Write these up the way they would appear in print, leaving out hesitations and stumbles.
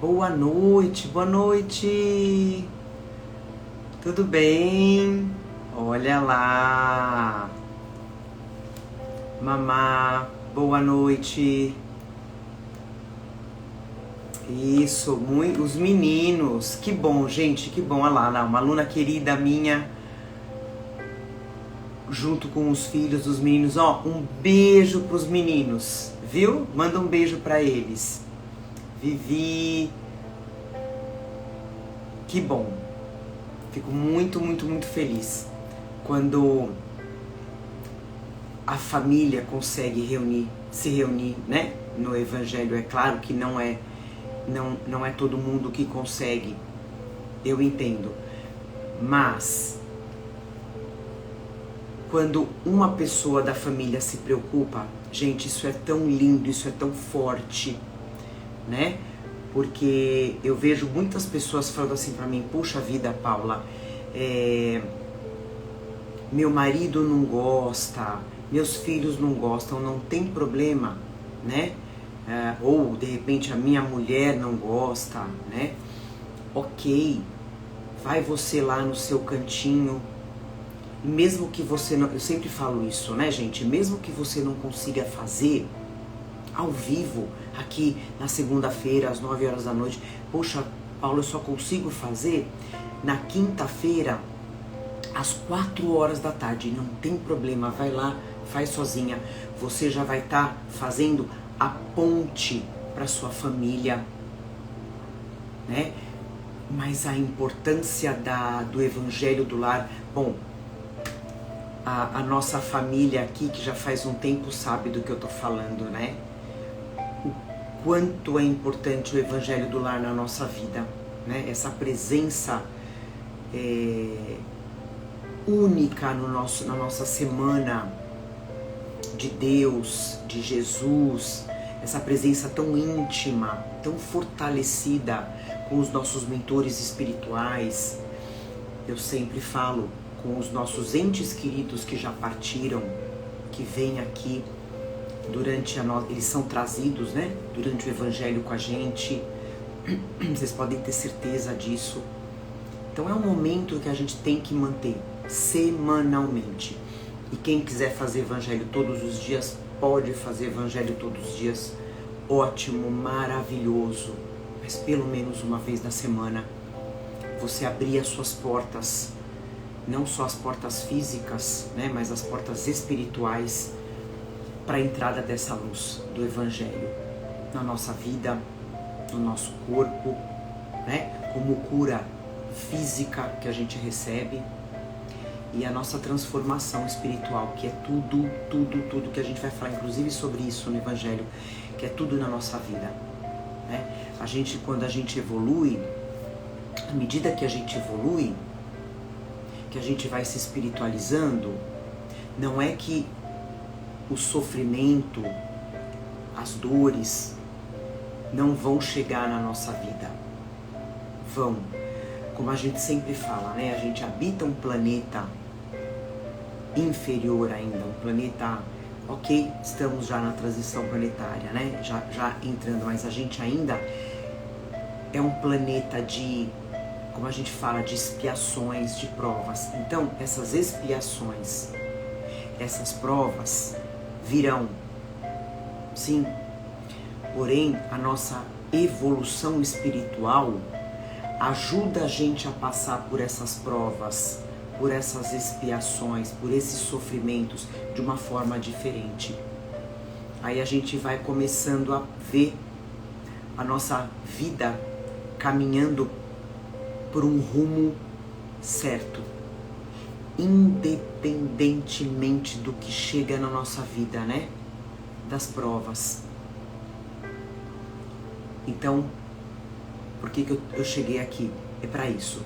Boa noite, boa noite. Tudo bem? Olha lá. Mamá, boa noite. Isso, os meninos. Que bom, gente, que bom. Olha lá, uma aluna querida minha, junto com os filhos dos meninos. Ó, um beijo pros meninos, viu? Manda um beijo pra eles. Vivi. Que bom. Fico muito, muito, muito feliz quando a família consegue se reunir, né? No Evangelho. É claro que não é todo mundo que consegue, eu entendo. Mas quando uma pessoa da família se preocupa, gente, isso é tão lindo, isso é tão forte, né? Porque eu vejo muitas pessoas falando assim pra mim: puxa vida, Paula, meu marido não gosta, meus filhos não gostam, não tem problema, né? Ou de repente a minha mulher não gosta, né? Ok, vai você lá no seu cantinho, mesmo que você não, eu sempre falo isso, né, gente? Mesmo que você não consiga fazer ao vivo, aqui na segunda-feira, às 9 horas da noite. Poxa, Paulo, eu só consigo fazer na quinta-feira, às 4 horas da tarde. Não tem problema, vai lá, faz sozinha. Você já vai estar fazendo a ponte para sua família, né? Mas a importância do Evangelho do Lar, bom, a nossa família aqui, que já faz um tempo, sabe do que eu tô falando, né? Quanto é importante o Evangelho do Lar na nossa vida, né? Essa presença única na nossa semana de Deus, de Jesus, essa presença tão íntima, tão fortalecida com os nossos mentores espirituais. Eu sempre falo com os nossos entes queridos que já partiram, que vêm aqui eles são trazidos, né, durante o Evangelho com a gente. Vocês podem ter certeza disso. Então é um momento que a gente tem que manter semanalmente. E quem quiser fazer Evangelho todos os dias, pode fazer Evangelho todos os dias. Ótimo, maravilhoso. Mas pelo menos uma vez na semana, você abrir as suas portas, não só as portas físicas, né, mas as portas espirituais, para a entrada dessa luz do Evangelho na nossa vida, no nosso corpo, né? Como cura física que a gente recebe, e a nossa transformação espiritual, que é tudo que a gente vai falar, inclusive sobre isso no Evangelho, que é tudo na nossa vida, né? Quando a gente evolui, à medida que a gente evolui, que a gente vai se espiritualizando, não é que o sofrimento, as dores não vão chegar na nossa vida. Vão. Como a gente sempre fala, né? A gente habita um planeta inferior ainda, um planeta... Ok, estamos já na transição planetária, né? Já entrando, mas a gente ainda é um planeta de, como a gente fala, de expiações, de provas. Então, essas expiações, essas provas virão, sim, porém a nossa evolução espiritual ajuda a gente a passar por essas provas, por essas expiações, por esses sofrimentos de uma forma diferente. Aí a gente vai começando a ver a nossa vida caminhando por um rumo certo, independentemente do que chega na nossa vida, né? Das provas. Então, por que eu cheguei aqui? É para isso.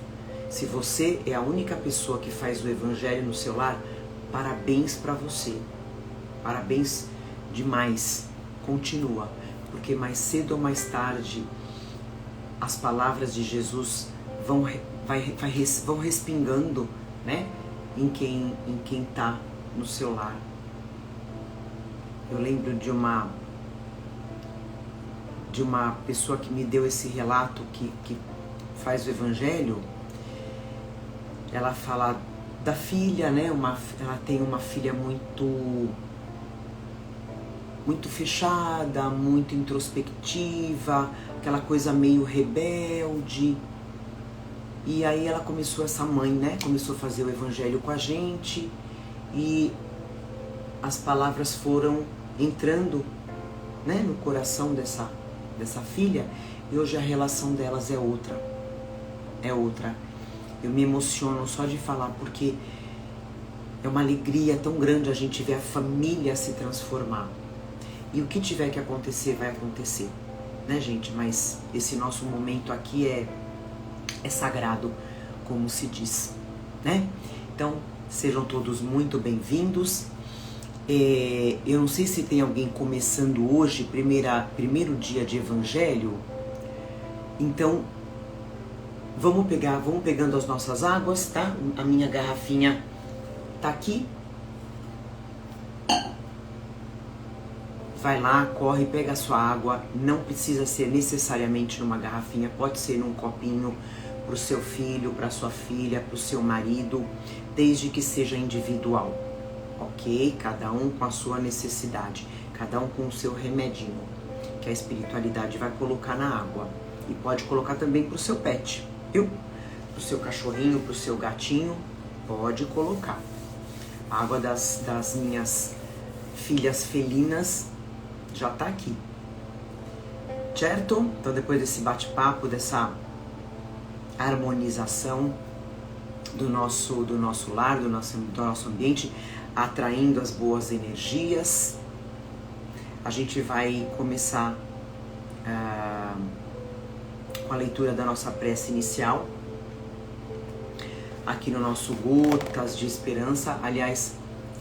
Se você é a única pessoa que faz o Evangelho no seu lar, parabéns para você. Parabéns demais. Continua. Porque mais cedo ou mais tarde, as palavras de Jesus vão respingando, né? Em quem está no seu lar. Eu lembro de de uma pessoa que me deu esse relato, que faz o evangelho. Ela fala da filha, né? Ela tem uma filha muito fechada, muito introspectiva, aquela coisa meio rebelde. E aí ela começou, essa mãe, né? Começou a fazer o evangelho com a gente e as palavras foram entrando, né, no coração dessa filha, e hoje a relação delas é outra. Eu me emociono só de falar, porque é uma alegria tão grande a gente ver a família se transformar. E o que tiver que acontecer, vai acontecer, né, gente? Mas esse nosso momento aqui é sagrado, como se diz, né? Então, sejam todos muito bem-vindos. Eu não sei se tem alguém começando hoje, primeiro dia de evangelho. Então, vamos pegando as nossas águas, tá? A minha garrafinha tá aqui. Vai lá, corre, pega a sua água. Não precisa ser necessariamente numa garrafinha, pode ser num copinho pro seu filho, pra sua filha, pro seu marido, desde que seja individual. Ok? Cada um com a sua necessidade, cada um com o seu remedinho, que a espiritualidade vai colocar na água. E pode colocar também pro seu pet, viu? Pro seu cachorrinho, pro seu gatinho, pode colocar. A água das minhas filhas felinas já tá aqui. Certo? Então, depois desse bate-papo, dessa harmonização do nosso lar, do nosso ambiente, atraindo as boas energias, a gente vai começar com a leitura da nossa prece inicial, aqui no nosso Gotas de Esperança. Aliás,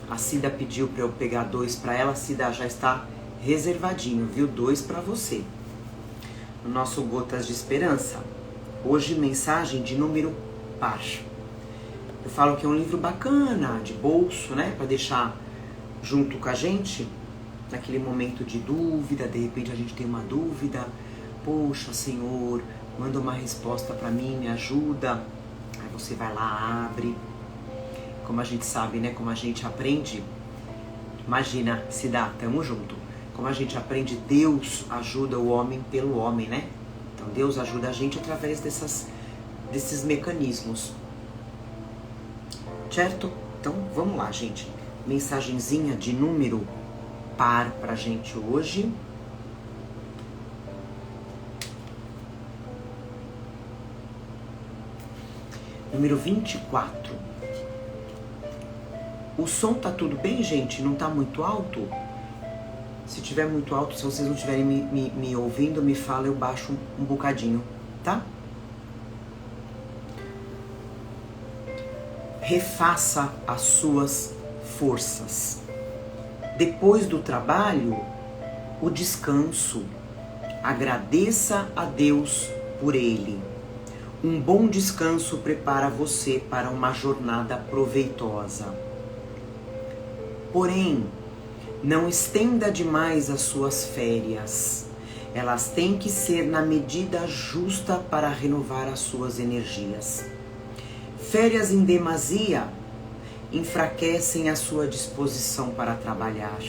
a Cida pediu para eu pegar 2 para ela. Cida, já está reservadinho, viu? 2 para você. No nosso Gotas de Esperança, hoje mensagem de número par. Eu falo que é um livro bacana, de bolso, né? Para deixar junto com a gente, naquele momento de dúvida. De repente a gente tem uma dúvida. Poxa, Senhor, manda uma resposta para mim, me ajuda. Aí você vai lá, abre. Como a gente sabe, né? Como a gente aprende. Imagina, se dá, tamo junto. Como a gente aprende, Deus ajuda o homem pelo homem, né? Então Deus ajuda a gente através desses mecanismos. Certo? Então, vamos lá, gente. Mensagenzinha de número par pra gente hoje. Número 24. O som tá tudo bem, gente? Não tá muito alto? Se tiver muito alto, se vocês não estiverem me ouvindo, me fala, eu baixo um bocadinho, tá? Refaça as suas forças. Depois do trabalho, o descanso. Agradeça a Deus por ele. Um bom descanso prepara você para uma jornada proveitosa. Porém, não estenda demais as suas férias. Elas têm que ser na medida justa para renovar as suas energias. Férias em demasia enfraquecem a sua disposição para trabalhar.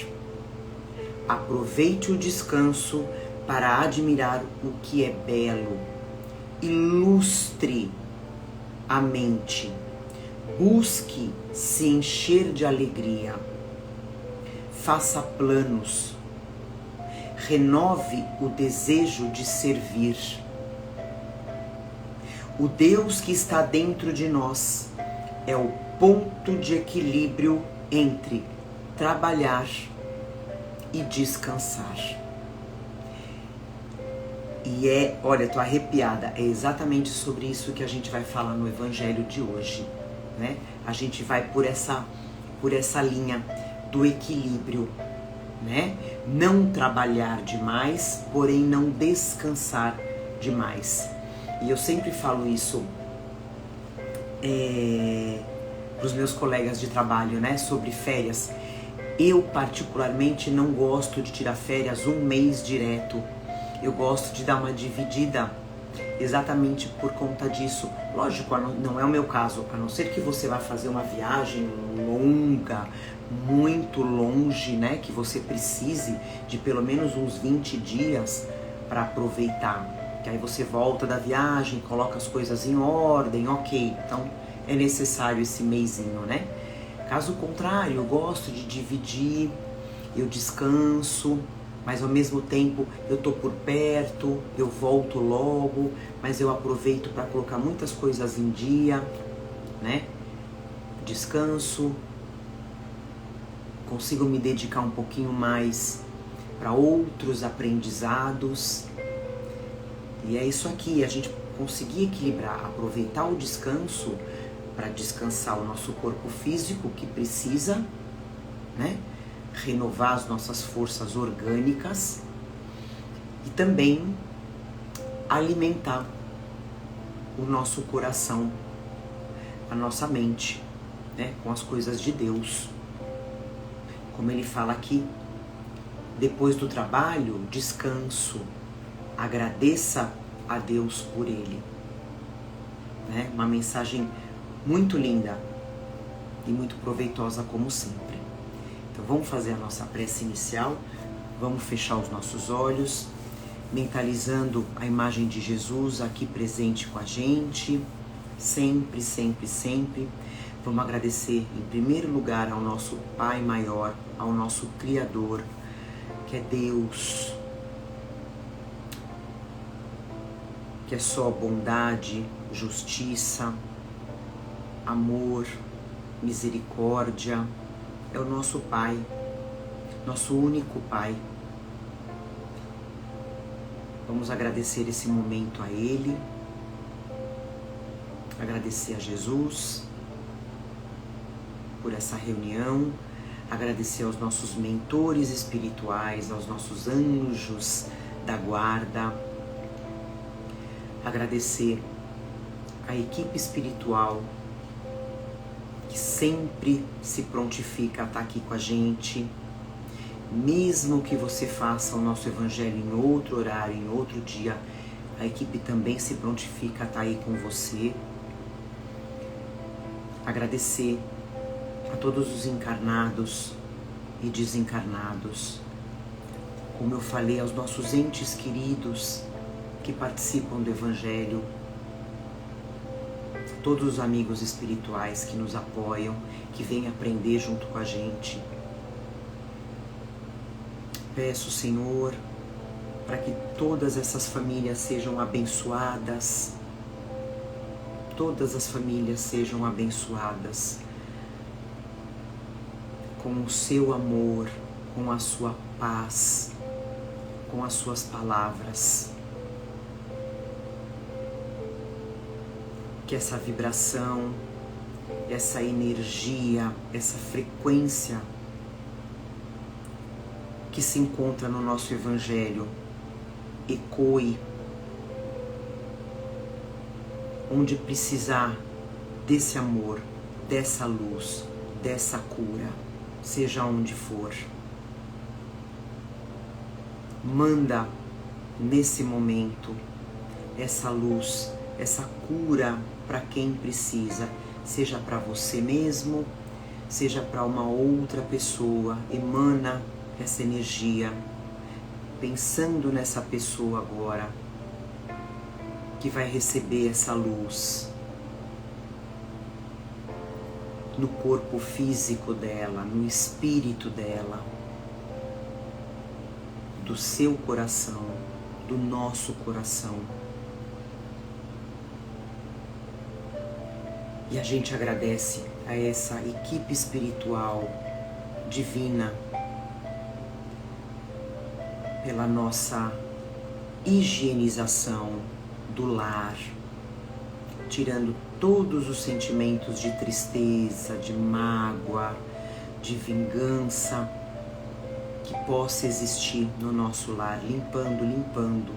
Aproveite o descanso para admirar o que é belo. Ilustre a mente. Busque se encher de alegria. Faça planos. Renove o desejo de servir. O Deus que está dentro de nós é o ponto de equilíbrio entre trabalhar e descansar. E olha, tô arrepiada, é exatamente sobre isso que a gente vai falar no Evangelho de hoje, né? A gente vai por essa linha do equilíbrio, né? Não trabalhar demais, porém não descansar demais. E eu sempre falo isso para os meus colegas de trabalho, né? Sobre férias. Eu particularmente não gosto de tirar férias um mês direto. Eu gosto de dar uma dividida exatamente por conta disso. Lógico, não é o meu caso, a não ser que você vá fazer uma viagem longa, muito longe, né? Que você precise de pelo menos uns 20 dias para aproveitar. Que aí você volta da viagem, coloca as coisas em ordem, ok. Então é necessário esse mesinho, né? Caso contrário, eu gosto de dividir, eu descanso, mas ao mesmo tempo eu tô por perto, eu volto logo, mas eu aproveito para colocar muitas coisas em dia, né? Descanso, consigo me dedicar um pouquinho mais para outros aprendizados. E é isso aqui, a gente conseguir equilibrar, aproveitar o descanso para descansar o nosso corpo físico que precisa, né? Renovar as nossas forças orgânicas e também alimentar o nosso coração, a nossa mente, né? Com as coisas de Deus. Como ele fala aqui, depois do trabalho, descanso, agradeça a Deus por ele, né? Uma mensagem muito linda e muito proveitosa como sempre. Então vamos fazer a nossa prece inicial, vamos fechar os nossos olhos, mentalizando a imagem de Jesus aqui presente com a gente, sempre, sempre, sempre. Vamos agradecer em primeiro lugar ao nosso Pai Maior, ao nosso Criador, que é Deus, que é só bondade, justiça, amor, misericórdia. É o nosso Pai, nosso único Pai. Vamos agradecer esse momento a Ele, agradecer a Jesus por essa reunião, agradecer aos nossos mentores espirituais, aos nossos anjos da guarda, agradecer a equipe espiritual que sempre se prontifica a estar aqui com a gente, mesmo que você faça o nosso evangelho em outro horário, em outro dia, a equipe também se prontifica a estar aí com você. Agradecer a todos os encarnados e desencarnados, como eu falei, aos nossos entes queridos que participam do evangelho, todos os amigos espirituais que nos apoiam, que vêm aprender junto com a gente. Peço, Senhor, para que todas essas famílias sejam abençoadas, todas as famílias sejam abençoadas com o seu amor, com a sua paz, com as suas palavras. Que essa vibração, essa energia, essa frequência que se encontra no nosso Evangelho ecoe onde precisar desse amor, dessa luz, dessa cura, seja onde for. Manda nesse momento essa luz, essa cura para quem precisa, seja para você mesmo, seja para uma outra pessoa. Emana essa energia, pensando nessa pessoa agora, que vai receber essa luz no corpo físico dela, no espírito dela, do seu coração, do nosso coração. E a gente agradece a essa equipe espiritual divina pela nossa higienização do lar, tirando todos os sentimentos de tristeza, de mágoa, de vingança que possa existir no nosso lar, limpando.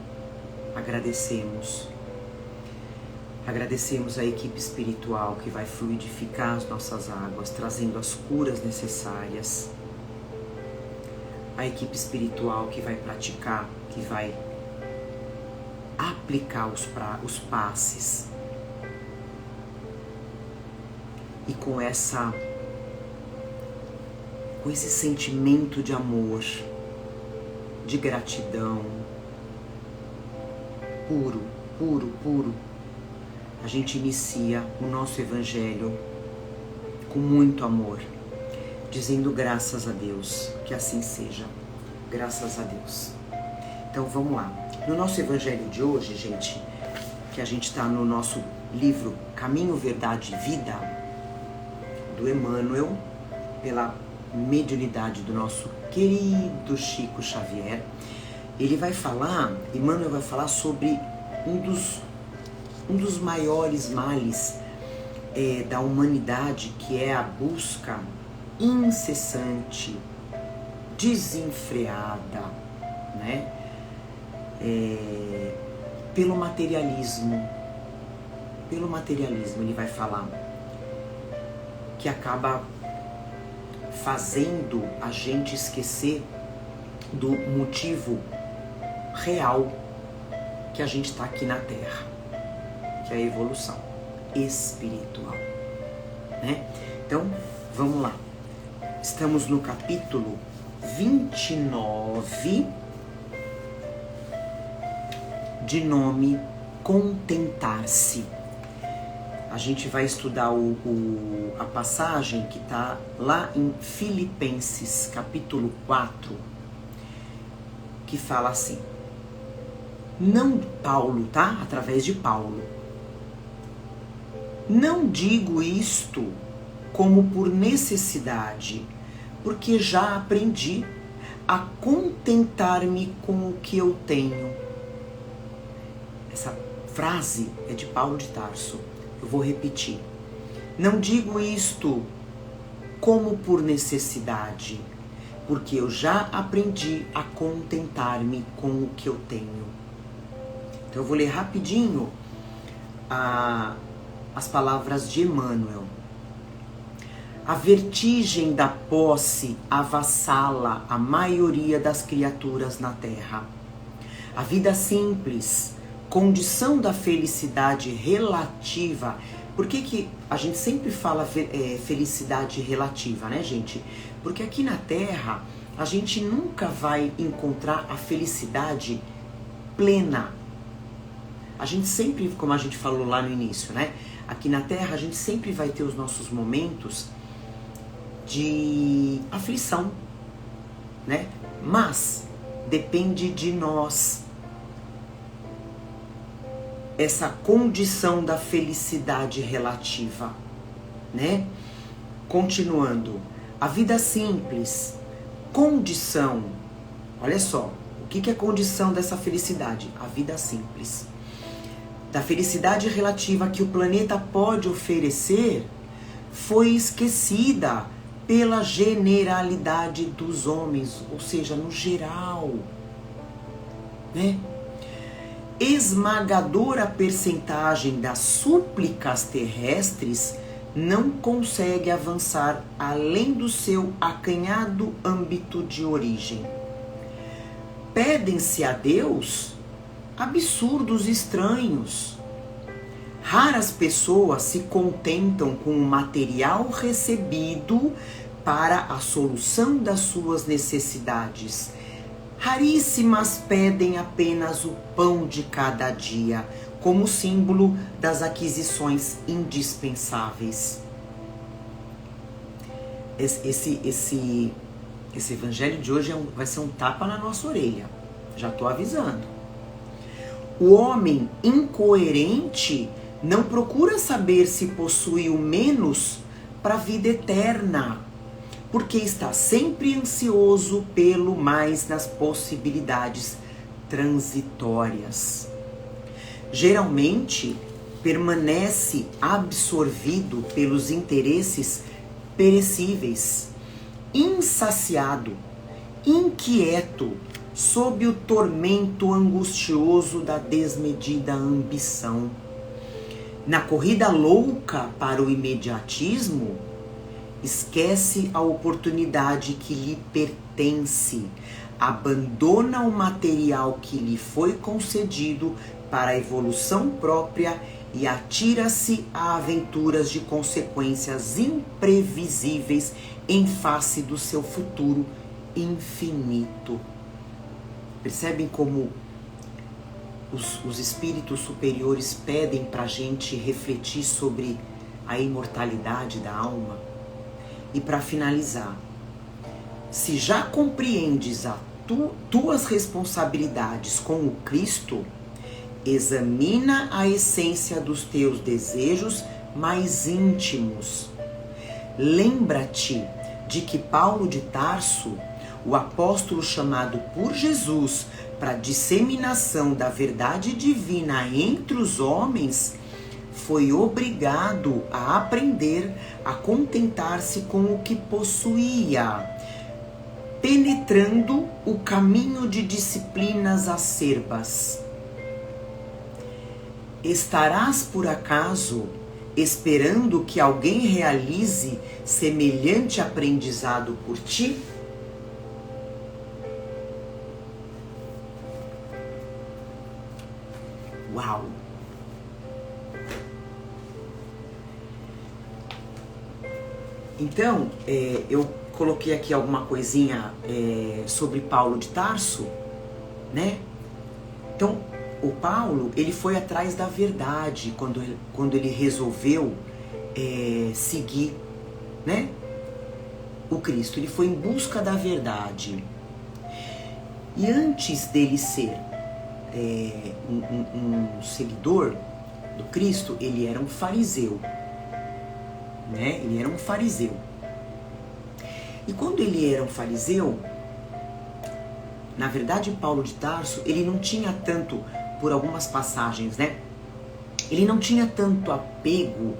Agradecemos a equipe espiritual que vai fluidificar as nossas águas, trazendo as curas necessárias. A equipe espiritual que vai praticar, que vai aplicar os passes. E com esse sentimento de amor, de gratidão, puro, puro, puro, a gente inicia o nosso Evangelho com muito amor, dizendo graças a Deus, que assim seja, graças a Deus. Então vamos lá. No nosso Evangelho de hoje, gente, que a gente está no nosso livro Caminho, Verdade e Vida, do Emmanuel, pela mediunidade do nosso querido Chico Xavier, Emmanuel vai falar sobre um dos maiores males da humanidade, que é a busca incessante, desenfreada, né? Pelo materialismo. Ele vai falar que acaba fazendo a gente esquecer do motivo real que a gente está aqui na Terra, que é a evolução espiritual, né? Então, vamos lá. Estamos no capítulo 29, de nome Contentar-se. A gente vai estudar a passagem que está lá em Filipenses, capítulo 4, que fala assim, não Paulo, tá? Através de Paulo. Não digo isto como por necessidade, porque já aprendi a contentar-me com o que eu tenho. Essa frase é de Paulo de Tarso. Eu vou repetir. Não digo isto como por necessidade, porque eu já aprendi a contentar-me com o que eu tenho. Então eu vou ler rapidinho as palavras de Emmanuel. A vertigem da posse avassala a maioria das criaturas na Terra. A vida simples, condição da felicidade relativa. Por que a gente sempre fala felicidade relativa, né, gente? Porque aqui na Terra a gente nunca vai encontrar a felicidade plena. A gente sempre, como a gente falou lá no início, né? Aqui na Terra a gente sempre vai ter os nossos momentos de aflição, né? Mas depende de nós essa condição da felicidade relativa, né? Continuando, a vida simples, condição, olha só, o que é condição dessa felicidade? A vida simples. Da felicidade relativa que o planeta pode oferecer, foi esquecida pela generalidade dos homens, ou seja, no geral, né? Esmagadora percentagem das súplicas terrestres não consegue avançar além do seu acanhado âmbito de origem. Pedem-se a Deus absurdos estranhos. Raras pessoas se contentam com o material recebido para a solução das suas necessidades. Raríssimas pedem apenas o pão de cada dia, como símbolo das aquisições indispensáveis. Esse evangelho de hoje vai ser um tapa na nossa orelha. Já estou avisando. O homem incoerente não procura saber se possui o menos para a vida eterna, porque está sempre ansioso pelo mais nas possibilidades transitórias. Geralmente, permanece absorvido pelos interesses perecíveis, insaciado, inquieto, sob o tormento angustioso da desmedida ambição. Na corrida louca para o imediatismo, esquece a oportunidade que lhe pertence, abandona o material que lhe foi concedido para a evolução própria e atira-se a aventuras de consequências imprevisíveis em face do seu futuro infinito. Percebem como os espíritos superiores pedem para a gente refletir sobre a imortalidade da alma? E para finalizar, se já compreendes as tuas responsabilidades com o Cristo, examina a essência dos teus desejos mais íntimos. Lembra-te de que Paulo de Tarso, o apóstolo chamado por Jesus para a disseminação da verdade divina entre os homens, foi obrigado a aprender a contentar-se com o que possuía, penetrando o caminho de disciplinas acerbas. Estarás, por acaso, esperando que alguém realize semelhante aprendizado por ti? Uau! Então, eu coloquei aqui alguma coisinha sobre Paulo de Tarso, né? Então, o Paulo, ele foi atrás da verdade quando ele resolveu seguir, né, o Cristo. Ele foi em busca da verdade. E antes dele ser um seguidor do Cristo, ele era um fariseu, né? Ele era um fariseu. E quando ele era um fariseu, na verdade, Paulo de Tarso, ele não tinha tanto, por algumas passagens, né? Ele não tinha tanto apego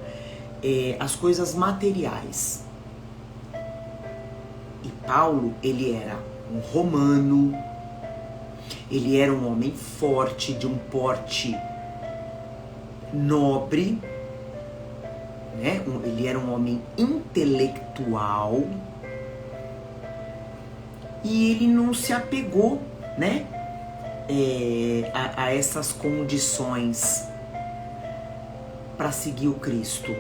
às coisas materiais. E Paulo, ele era um romano, ele era um homem forte, de um porte nobre, né? Ele era um homem intelectual, e ele não se apegou, né, a essas condições para seguir o Cristo.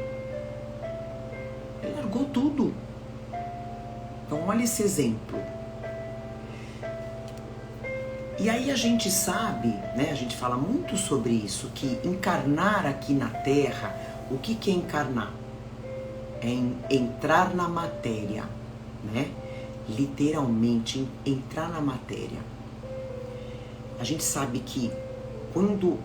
Ele largou tudo. Então olha esse exemplo. E aí a gente sabe, né, a gente fala muito sobre isso, que encarnar aqui na Terra, o que é encarnar? É entrar na matéria, né? Literalmente entrar na matéria. A gente sabe que quando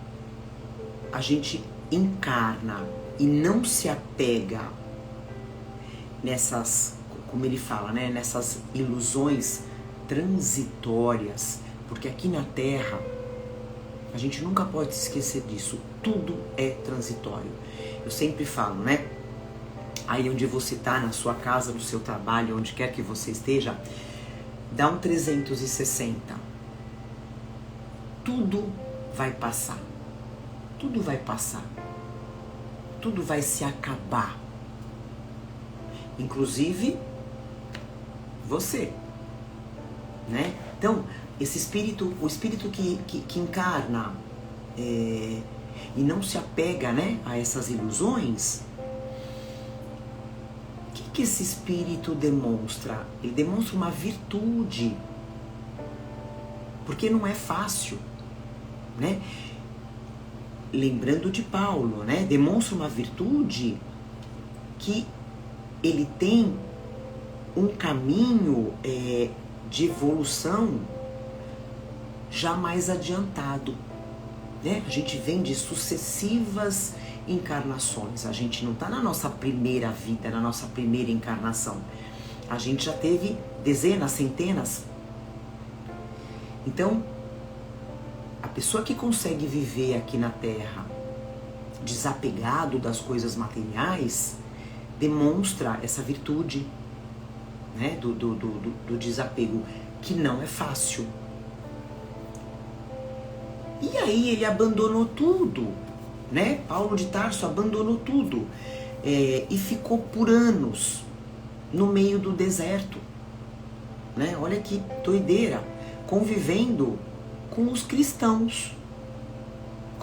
a gente encarna e não se apega nessas, como ele fala, né, nessas ilusões transitórias, porque aqui na Terra a gente nunca pode se esquecer disso, tudo é transitório. Eu sempre falo, né? Aí onde você está, na sua casa, no seu trabalho, onde quer que você esteja, dá um 360. Tudo vai passar. Tudo vai passar. Tudo vai se acabar. Inclusive, você. Né? Então, esse espírito, o espírito que encarna e não se apega, né, a essas ilusões, que esse espírito demonstra? Ele demonstra uma virtude, porque não é fácil, né? Lembrando de Paulo, né? Demonstra uma virtude que ele tem um caminho de evolução já mais adiantado, né? A gente vem de sucessivas encarnações. A gente não está na nossa primeira vida, na nossa primeira encarnação. A gente já teve dezenas, centenas. Então, a pessoa que consegue viver aqui na Terra desapegado das coisas materiais demonstra essa virtude, né, do desapego, que não é fácil. E aí ele abandonou tudo, né? Paulo de Tarso abandonou tudo e ficou por anos no meio do deserto, né? Olha que doideira, convivendo com os cristãos,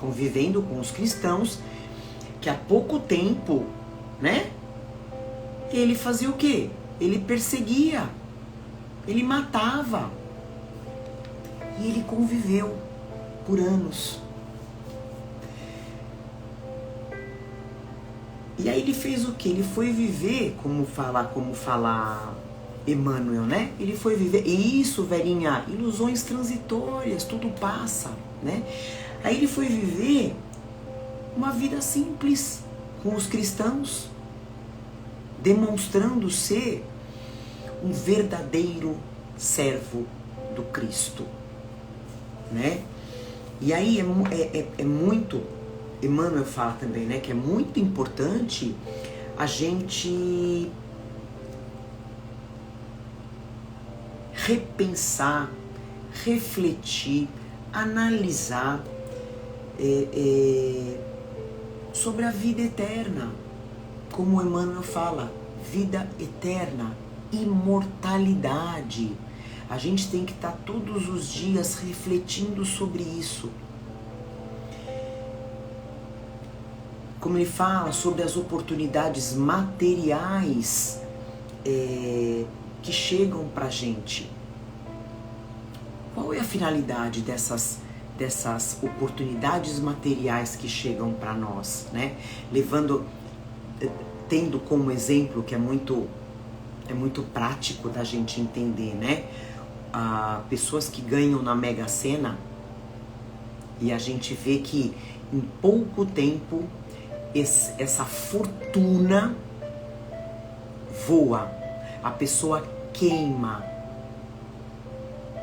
convivendo com os cristãos, que há pouco tempo, né? Ele fazia o quê? Ele perseguia, ele matava. E ele conviveu por anos. E aí ele fez o quê? Ele foi viver, como fala Emmanuel, né? Ele foi viver, e isso, velhinha, ilusões transitórias, tudo passa, né? Aí ele foi viver uma vida simples com os cristãos, demonstrando ser um verdadeiro servo do Cristo, né? E aí é muito, Emmanuel fala também, né, que é muito importante a gente repensar, refletir, analisar sobre a vida eterna. Como Emmanuel fala, vida eterna, imortalidade. A gente tem que estar todos os dias refletindo sobre isso. Como ele fala sobre as oportunidades materiais que chegam pra gente. Qual é a finalidade dessas oportunidades materiais que chegam para nós, né? Tendo como exemplo, que é muito prático da gente entender, né? Pessoas que ganham na Mega Sena, e a gente vê que em pouco tempo essa fortuna voa, a pessoa queima,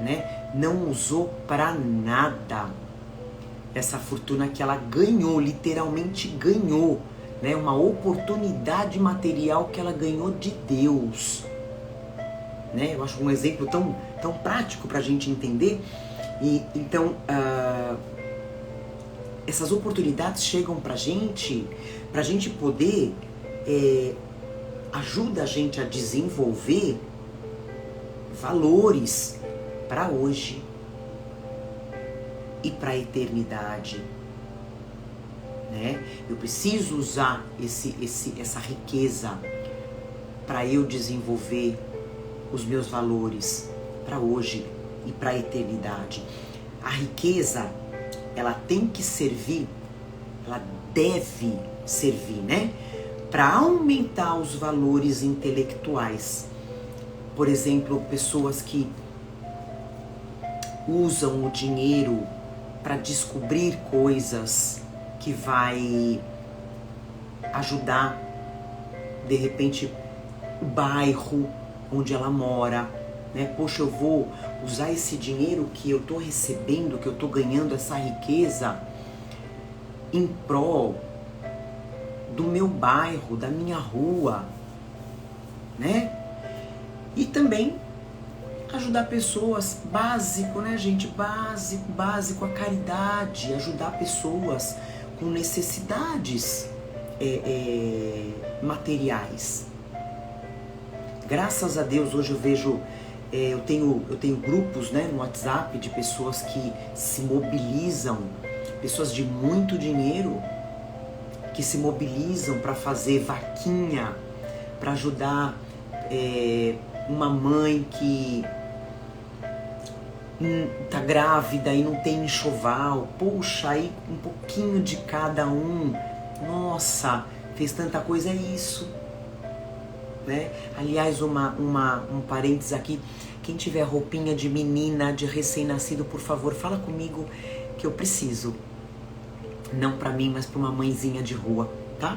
né? Não usou para nada essa fortuna que ela ganhou, literalmente ganhou, né? Uma oportunidade material que ela ganhou de Deus, né? Eu acho um exemplo tão prático para a gente entender. E então essas oportunidades chegam para a gente poder ajuda a gente a desenvolver valores para hoje e para a eternidade, né? Eu preciso usar essa riqueza para eu desenvolver os meus valores para hoje e para a eternidade. A riqueza, ela tem que servir, ela deve servir, né? Para aumentar os valores intelectuais. Por exemplo, pessoas que usam o dinheiro para descobrir coisas que vai ajudar, de repente, o bairro onde ela mora, né? Poxa, eu vou usar esse dinheiro que eu estou recebendo, que eu estou ganhando, essa riqueza, em prol do meu bairro, da minha rua, né? E também ajudar pessoas, básico, né, gente? Básico, a caridade, ajudar pessoas com necessidades materiais. Graças a Deus, hoje eu vejo, eu tenho grupos, né, no WhatsApp de pessoas que se mobilizam, pessoas de muito dinheiro, que se mobilizam para fazer vaquinha, para ajudar uma mãe que tá grávida e não tem enxoval. Poxa, aí um pouquinho de cada um. Nossa, fez tanta coisa, é isso, né? Aliás, um parênteses aqui. Quem tiver roupinha de menina, de recém-nascido, por favor, fala comigo que eu preciso. Não pra mim, mas pra uma mãezinha de rua, tá?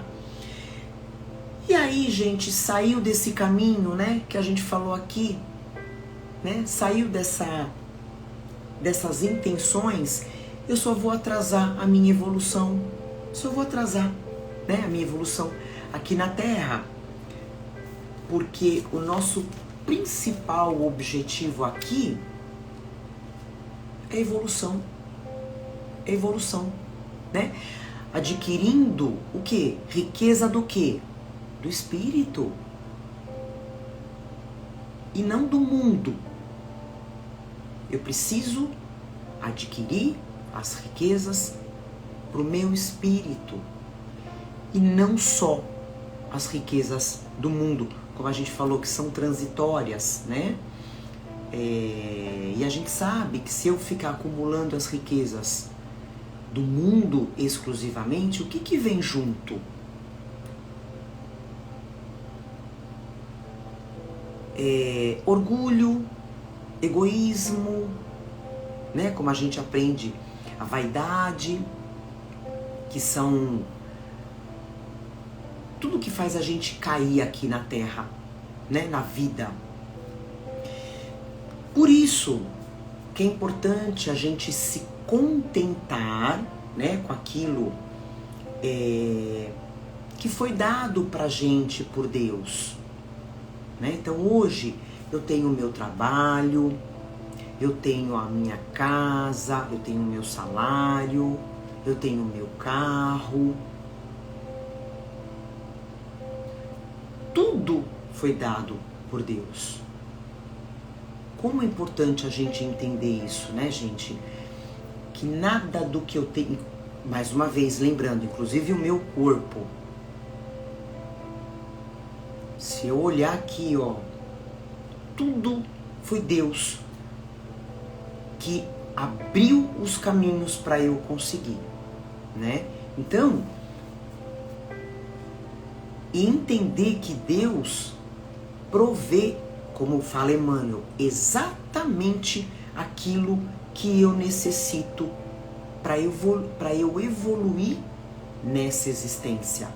E aí, gente, saiu desse caminho, né, que a gente falou aqui, né? Saiu dessas intenções, eu só vou atrasar a minha evolução. Só vou atrasar, né, a minha evolução aqui na Terra. Porque o nosso principal objetivo aqui é evolução. É evolução, né? Adquirindo o quê? Riqueza do quê? Do espírito. E não do mundo. Eu preciso adquirir as riquezas para o meu espírito. E não só as riquezas do mundo, como a gente falou, que são transitórias, né? E a gente sabe que se eu ficar acumulando as riquezas do mundo exclusivamente, o que vem junto? Orgulho, egoísmo, né? Como a gente aprende, a vaidade, que são tudo que faz a gente cair aqui na Terra, né? Na vida. Por isso que é importante a gente se contentar, né, com aquilo que foi dado pra gente por Deus, né? Então hoje eu tenho o meu trabalho, eu tenho a minha casa, eu tenho o meu salário, eu tenho o meu carro. Tudo foi dado por Deus. Como é importante a gente entender isso, né, gente? Que nada do que eu tenho, mais uma vez, lembrando, inclusive o meu corpo. Se eu olhar aqui, ó, tudo foi Deus que abriu os caminhos para eu conseguir, né? Então, entender que Deus provê, como fala Emmanuel, exatamente aquilo que eu necessito para eu evoluir nessa existência.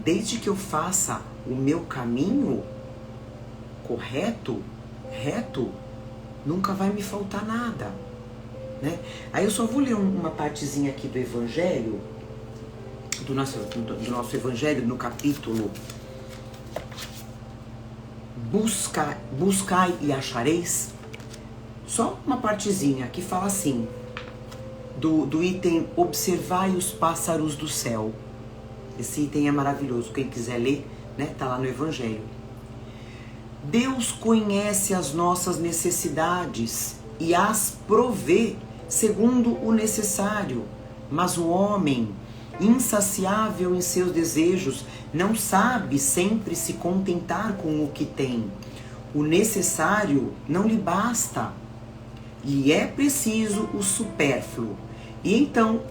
Desde que eu faça o meu caminho correto, reto, nunca vai me faltar nada, né? Aí eu só vou ler uma partezinha aqui do Evangelho, do nosso Evangelho, no capítulo Buscai e achareis. Só uma partezinha que fala assim, do item Observai os pássaros do céu. Esse item é maravilhoso, quem quiser ler, né, tá lá no Evangelho. Deus conhece as nossas necessidades e as provê segundo o necessário, mas o homem, insaciável em seus desejos, não sabe sempre se contentar com o que tem. O necessário não lhe basta, lhe é preciso o supérfluo. E então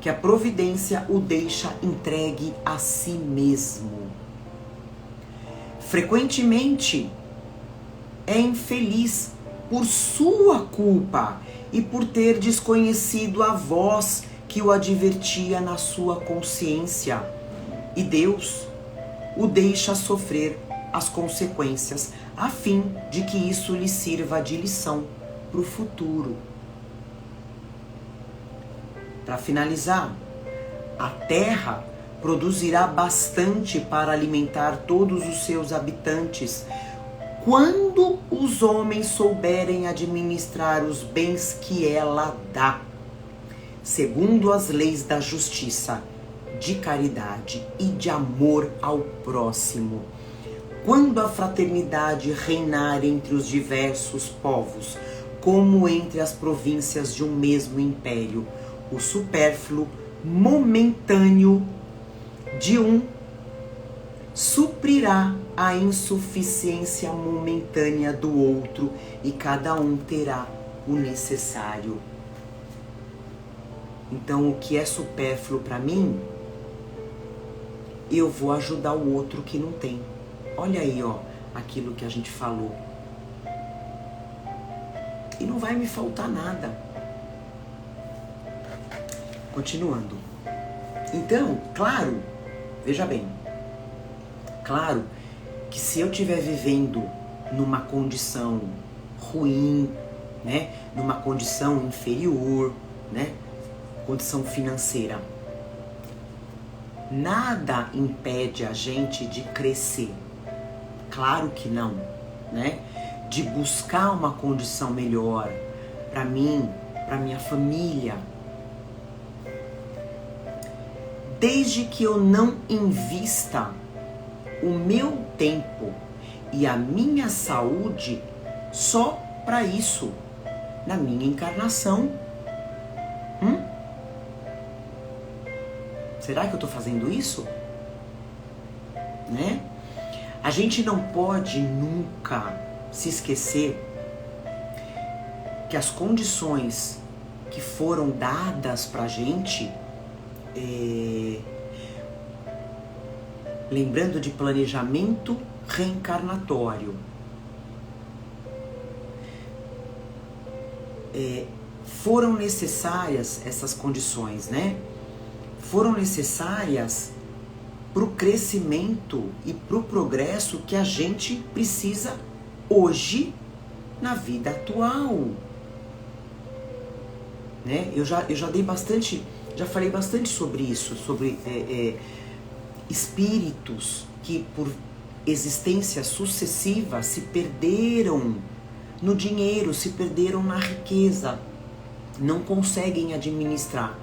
que a providência o deixa entregue a si mesmo. Frequentemente é infeliz por sua culpa e por ter desconhecido a voz que o advertia na sua consciência. E Deus o deixa sofrer as consequências, a fim de que isso lhe sirva de lição para o futuro. Para finalizar, a terra produzirá bastante para alimentar todos os seus habitantes, quando os homens souberem administrar os bens que ela dá, segundo as leis da justiça, de caridade e de amor ao próximo. Quando a fraternidade reinar entre os diversos povos, como entre as províncias de um mesmo império, o supérfluo momentâneo de um suprirá a insuficiência momentânea do outro e cada um terá o necessário. Então, o que é supérfluo para mim, eu vou ajudar o outro que não tem. Olha aí, ó, aquilo que a gente falou. E não vai me faltar nada. Continuando. Então, claro, veja bem, claro que se eu estiver vivendo numa condição ruim, né, numa condição inferior, né, condição financeira, nada impede a gente de crescer. Claro que não, né? De buscar uma condição melhor para mim, para minha família. Desde que eu não invista o meu tempo e a minha saúde só para isso, na minha encarnação Será que eu estou fazendo isso? Né? A gente não pode nunca se esquecer que as condições que foram dadas pra gente, lembrando de planejamento reencarnatório, foram necessárias essas condições, né? Foram necessárias para o crescimento e para o progresso que a gente precisa hoje na vida atual, né? Eu já dei bastante, já falei bastante sobre isso, sobre espíritos que por existências sucessivas se perderam no dinheiro, se perderam na riqueza, não conseguem administrar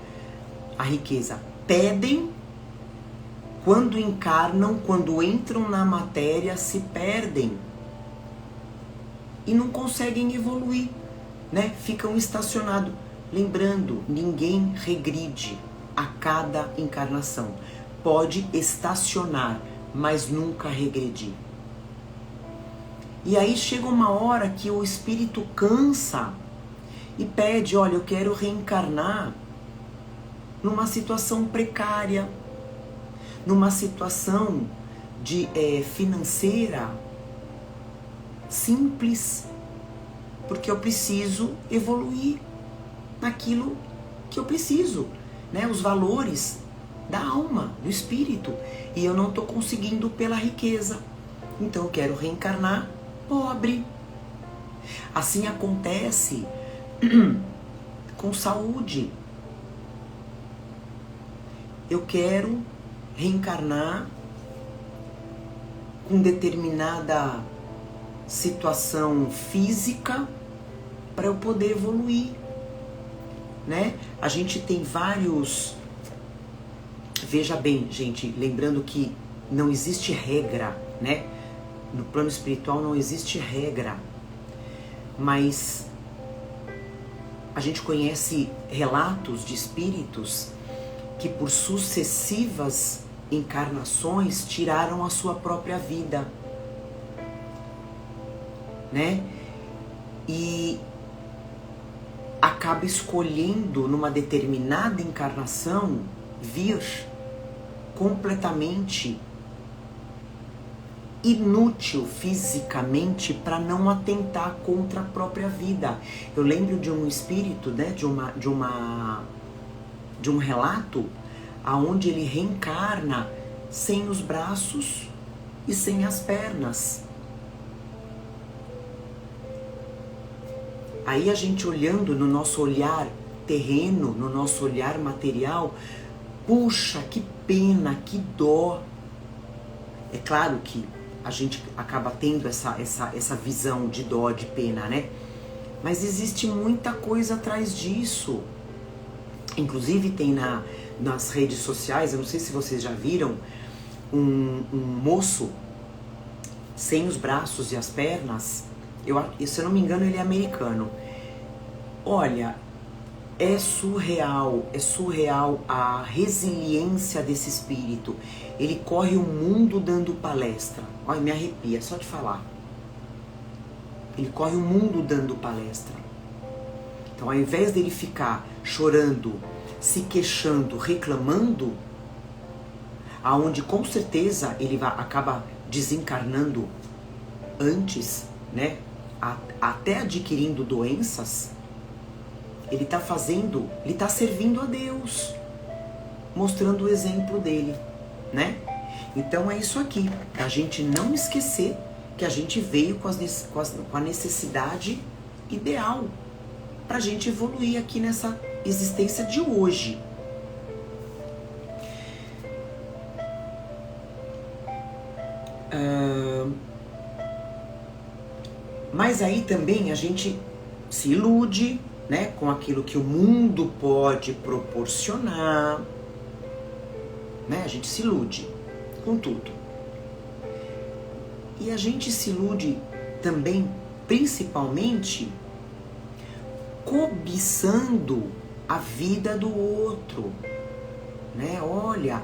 a riqueza, pedem, quando encarnam, quando entram na matéria, se perdem e não conseguem evoluir, né? Ficam estacionados. Lembrando, ninguém regride a cada encarnação. Pode estacionar, mas nunca regredir. E aí chega uma hora que o espírito cansa e pede, olha, eu quero reencarnar numa situação precária, numa situação de financeira simples, porque eu preciso evoluir naquilo que eu preciso, né? Os valores da alma, do espírito, e eu não estou conseguindo pela riqueza, então eu quero reencarnar pobre. Assim acontece com saúde. Eu quero reencarnar com determinada situação física para eu poder evoluir, né? A gente tem vários... Veja bem, gente, lembrando que não existe regra, né? No plano espiritual não existe regra, mas a gente conhece relatos de espíritos que por sucessivas encarnações tiraram a sua própria vida, né? E acaba escolhendo numa determinada encarnação vir completamente inútil fisicamente para não atentar contra a própria vida. Eu lembro de um espírito, né, de um relato aonde ele reencarna sem os braços e sem as pernas. Aí a gente olhando no nosso olhar terreno, no nosso olhar material, puxa, que pena, que dó. É claro que a gente acaba tendo essa visão de dó, de pena, né? Mas existe muita coisa atrás disso. Inclusive tem nas redes sociais, eu não sei se vocês já viram, um moço sem os braços e as pernas. Se eu não me engano, ele é americano. Olha, é surreal a resiliência desse espírito. Ele corre o mundo dando palestra. Olha, me arrepia só de falar. Ele corre o mundo dando palestra. Então, ao invés dele ficar chorando, se queixando, reclamando, aonde com certeza ele acaba desencarnando antes, né? Até adquirindo doenças, ele está servindo a Deus, mostrando o exemplo dele, né? Então é isso aqui, a gente não esquecer que a gente veio com a necessidade ideal para a gente evoluir aqui nessa existência de hoje. Mas aí também a gente se ilude, né, com aquilo que o mundo pode proporcionar, né? A gente se ilude com tudo. E a gente se ilude também, principalmente, cobiçando a vida do outro, né? Olha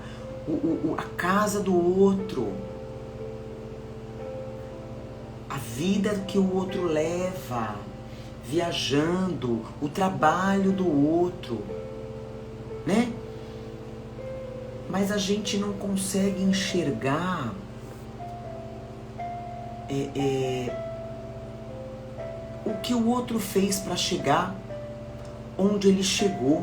a casa do outro, a vida que o outro leva, viajando, o trabalho do outro, né? Mas a gente não consegue enxergar o que o outro fez para chegar onde ele chegou,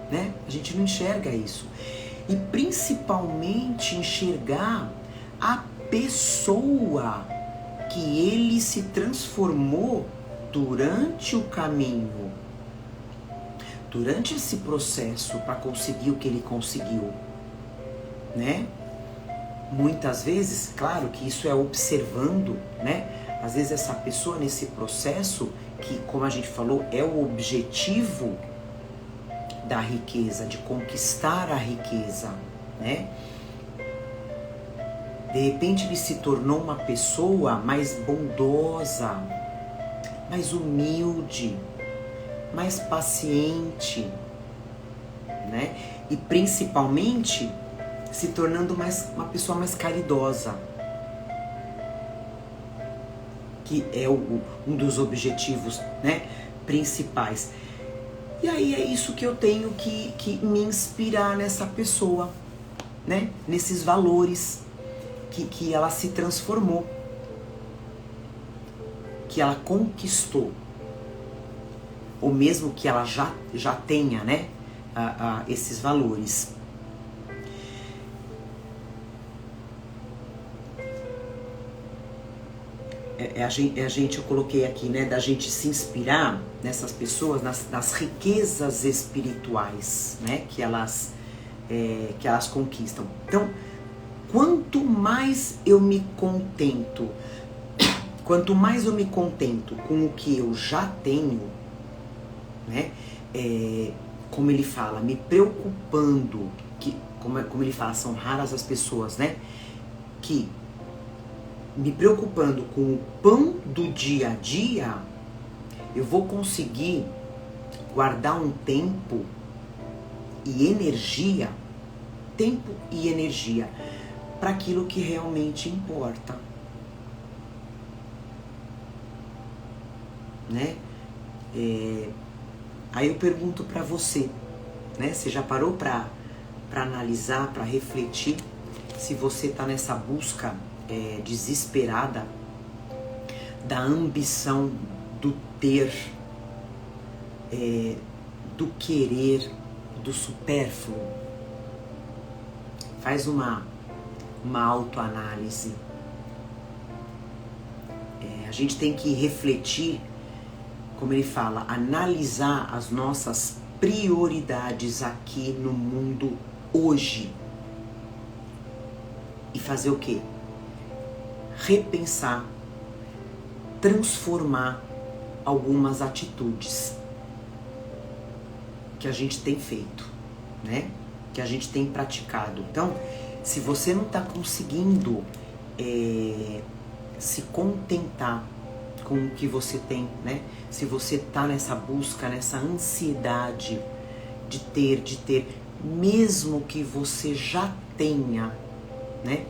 né? A gente não enxerga isso. E principalmente enxergar a pessoa que ele se transformou durante o caminho, durante esse processo para conseguir o que ele conseguiu, né? Muitas vezes, claro que isso é observando, né? Às vezes essa pessoa nesse processo, que como a gente falou, é o objetivo da riqueza, de conquistar a riqueza, né? De repente ele se tornou uma pessoa mais bondosa, mais humilde, mais paciente, né? E principalmente se tornando uma pessoa mais caridosa, que é um dos objetivos, né, principais. E aí é isso que eu tenho que me inspirar nessa pessoa, né, nesses valores que ela se transformou, que ela conquistou, ou mesmo que ela já tenha, né, esses valores. Eu coloquei aqui, né, da gente se inspirar nessas pessoas, nas riquezas espirituais, né, que elas conquistam. Então, quanto mais eu me contento com o que eu já tenho, né, como ele fala, me preocupando, como ele fala, são raras as pessoas, né, que me preocupando com o pão do dia a dia, eu vou conseguir guardar um tempo e energia para aquilo que realmente importa, né? Aí eu pergunto para você, né? Você já parou para analisar, para refletir, se você está nessa busca desesperada da ambição, do ter, do querer, do supérfluo? Faz uma autoanálise. A gente tem que refletir, como ele fala, analisar as nossas prioridades aqui no mundo hoje. E fazer o quê? Repensar, transformar algumas atitudes que a gente tem feito, né? Que a gente tem praticado. Então, se você não está conseguindo se contentar com o que você tem, né? Se você está nessa busca, nessa ansiedade de ter, mesmo que você já tenha, né?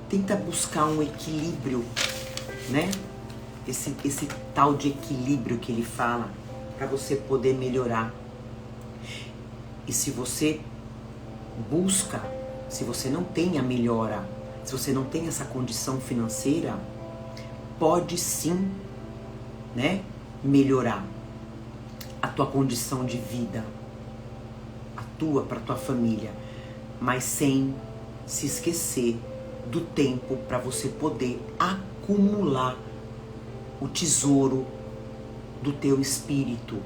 Tenta buscar um equilíbrio, né? Esse tal de equilíbrio que ele fala, para você poder melhorar. E se você busca, se você não tem a melhora, se você não tem essa condição financeira, pode sim, né, melhorar a tua condição de vida, para tua família, mas sem se esquecer do tempo para você poder acumular o tesouro do teu espírito,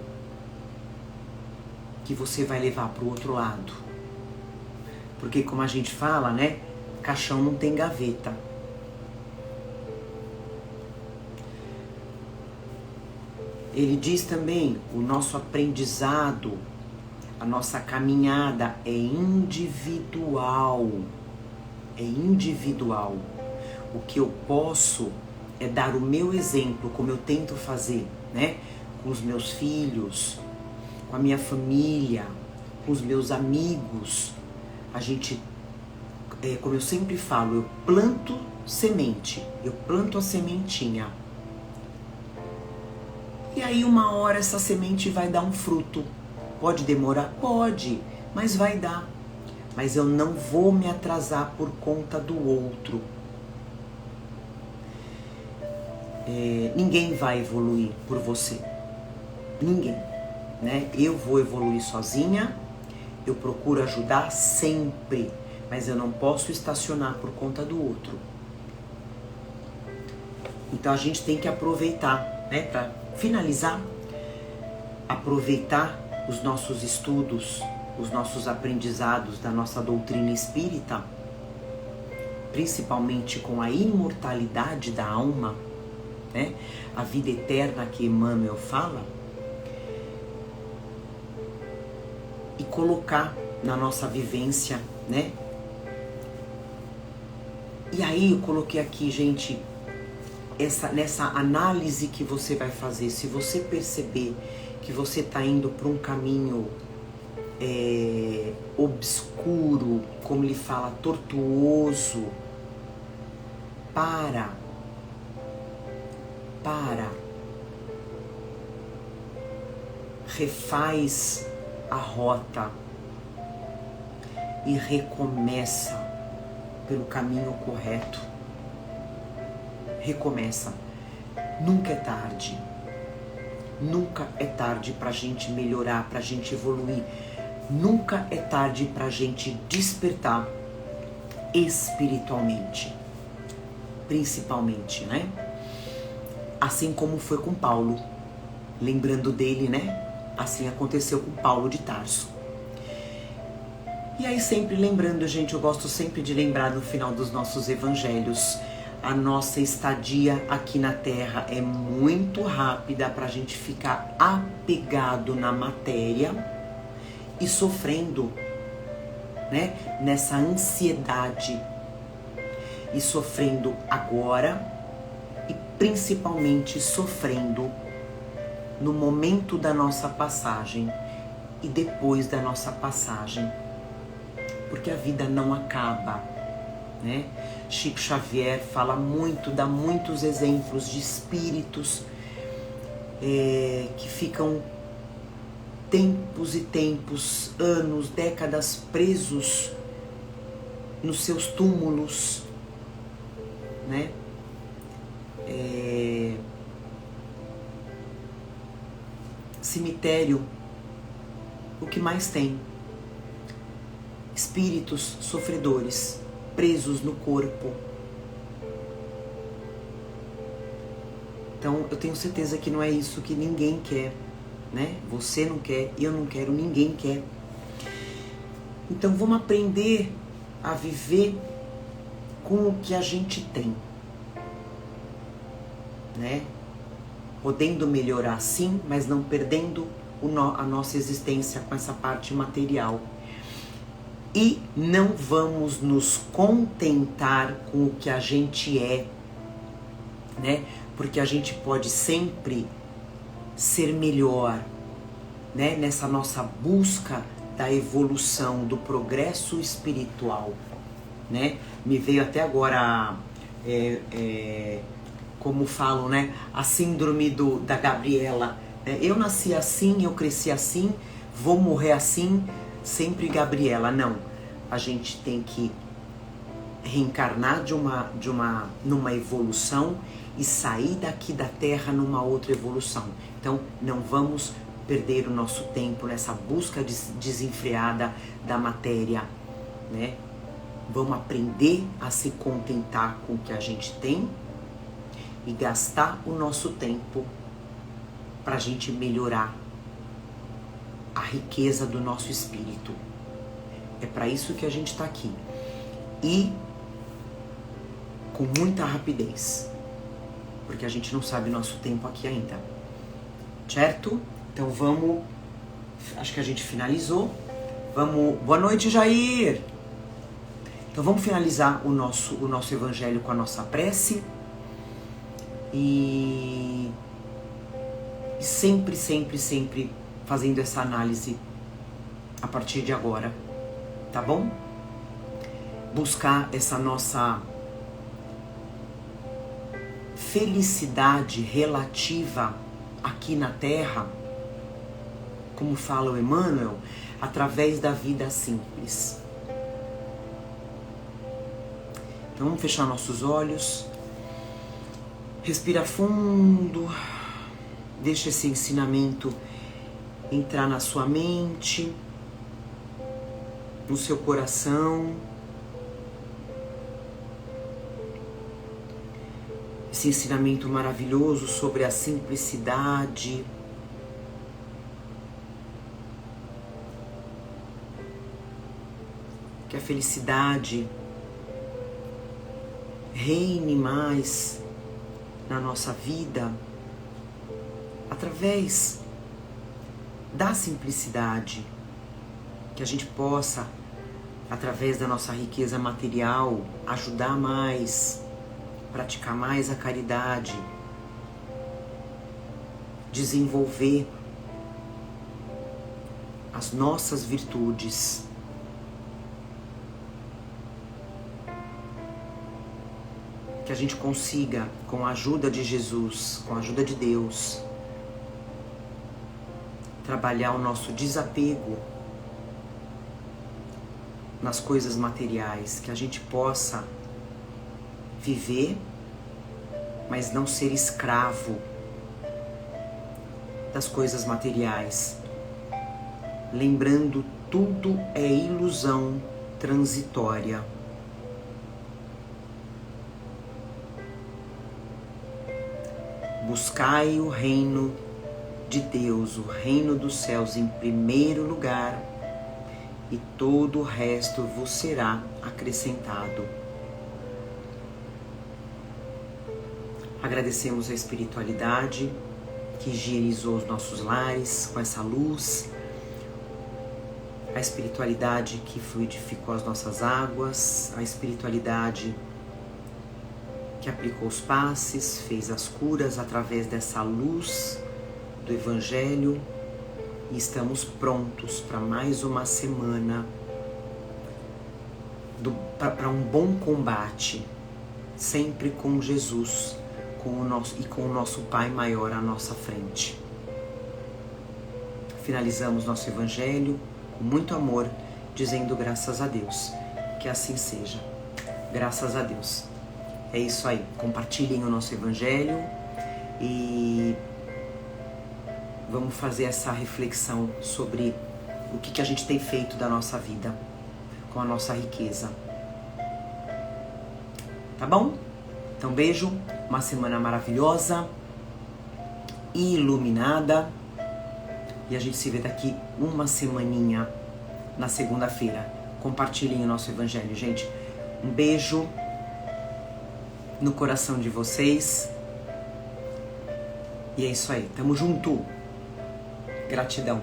que você vai levar para o outro lado. Porque como a gente fala, né, caixão não tem gaveta. Ele diz também, o nosso aprendizado, a nossa caminhada é individual. É individual. O que eu posso é dar o meu exemplo, como eu tento fazer, né? com os meus filhos, com a minha família, com os meus amigos. A gente, como eu sempre falo, eu planto semente, eu planto a sementinha. E aí uma hora essa semente vai dar um fruto. Pode demorar? Pode, mas vai dar. Mas eu não vou me atrasar por conta do outro. Ninguém vai evoluir por você. Ninguém, né? Eu vou evoluir sozinha, eu procuro ajudar sempre, mas eu não posso estacionar por conta do outro. Então a gente tem que aproveitar, né? Para finalizar, aproveitar os nossos estudos, os nossos aprendizados da nossa doutrina espírita, principalmente com a imortalidade da alma, né? A vida eterna que Emmanuel fala, e colocar na nossa vivência, né? E aí eu coloquei aqui, gente, nessa análise que você vai fazer, se você perceber que você está indo para um caminho obscuro, como ele fala, tortuoso, para, refaz a rota e recomeça pelo caminho correto. Recomeça. Nunca é tarde. Nunca é tarde pra gente melhorar, pra gente evoluir. Nunca é tarde pra gente despertar espiritualmente. Principalmente, né? Assim como foi com Paulo. Lembrando dele, né? Assim aconteceu com Paulo de Tarso. E aí sempre lembrando, gente, eu gosto sempre de lembrar no final dos nossos evangelhos, a nossa estadia aqui na Terra é muito rápida para a gente ficar apegado na matéria e sofrendo, né? Nessa ansiedade e sofrendo agora e principalmente sofrendo no momento da nossa passagem e depois da nossa passagem, porque a vida não acaba, né? Chico Xavier fala muito, dá muitos exemplos de espíritos que ficam tempos e tempos, anos, décadas presos nos seus túmulos, né? Cemitério, o que mais tem? Espíritos sofredores, presos no corpo. Então eu tenho certeza que não é isso que ninguém quer, né? Você não quer, eu não quero, ninguém quer. Então vamos aprender a viver com o que a gente tem, né? Podendo melhorar sim, mas não perdendo a nossa existência com essa parte material. E não vamos nos contentar com o que a gente é, né? Porque a gente pode sempre ser melhor, né? Nessa nossa busca da evolução, do progresso espiritual, né? Me veio até agora, como falam, né? A síndrome da Gabriela. Né? Eu nasci assim, eu cresci assim, vou morrer assim, sempre Gabriela. Não, a gente tem que reencarnar numa evolução e sair daqui da Terra numa outra evolução. Então, não vamos perder o nosso tempo nessa busca desenfreada da matéria, né? Vamos aprender a se contentar com o que a gente tem e gastar o nosso tempo para a gente melhorar a riqueza do nosso espírito. É para isso que a gente está aqui. E com muita rapidez, porque a gente não sabe o nosso tempo aqui ainda, certo? Então vamos, acho que a gente finalizou. Vamos, boa noite, Jair! Então vamos finalizar o nosso evangelho com a nossa prece. E E sempre, sempre, sempre fazendo essa análise a partir de agora, tá bom? Buscar essa nossa felicidade relativa aqui na Terra, como fala o Emmanuel, através da vida simples. Então vamos fechar nossos olhos, respira fundo, deixa esse ensinamento entrar na sua mente, no seu coração. Esse ensinamento maravilhoso sobre a simplicidade, que a felicidade reine mais na nossa vida através da simplicidade, que a gente possa, através da nossa riqueza material, ajudar mais, praticar mais a caridade, desenvolver as nossas virtudes. Que a gente consiga, com a ajuda de Jesus, com a ajuda de Deus, trabalhar o nosso desapego nas coisas materiais, que a gente possa viver, mas não ser escravo das coisas materiais. Lembrando, tudo é ilusão transitória. Buscai o reino de Deus, o reino dos céus em primeiro lugar, e todo o resto vos será acrescentado. Agradecemos a espiritualidade que higienizou os nossos lares com essa luz, a espiritualidade que fluidificou as nossas águas, a espiritualidade que aplicou os passes, fez as curas através dessa luz do Evangelho, e estamos prontos para mais uma semana, para um bom combate, sempre com Jesus com o nosso Pai maior à nossa frente. Finalizamos nosso Evangelho com muito amor, dizendo graças a Deus, que assim seja. Graças a Deus. É isso aí, compartilhem o nosso Evangelho e vamos fazer essa reflexão sobre o que a gente tem feito da nossa vida, com a nossa riqueza. Tá bom? Então beijo, uma semana maravilhosa, iluminada, e a gente se vê daqui uma semaninha, na segunda-feira. Compartilhem o nosso Evangelho, gente. Um beijo no coração de vocês. E é isso aí, tamo junto. Gratidão.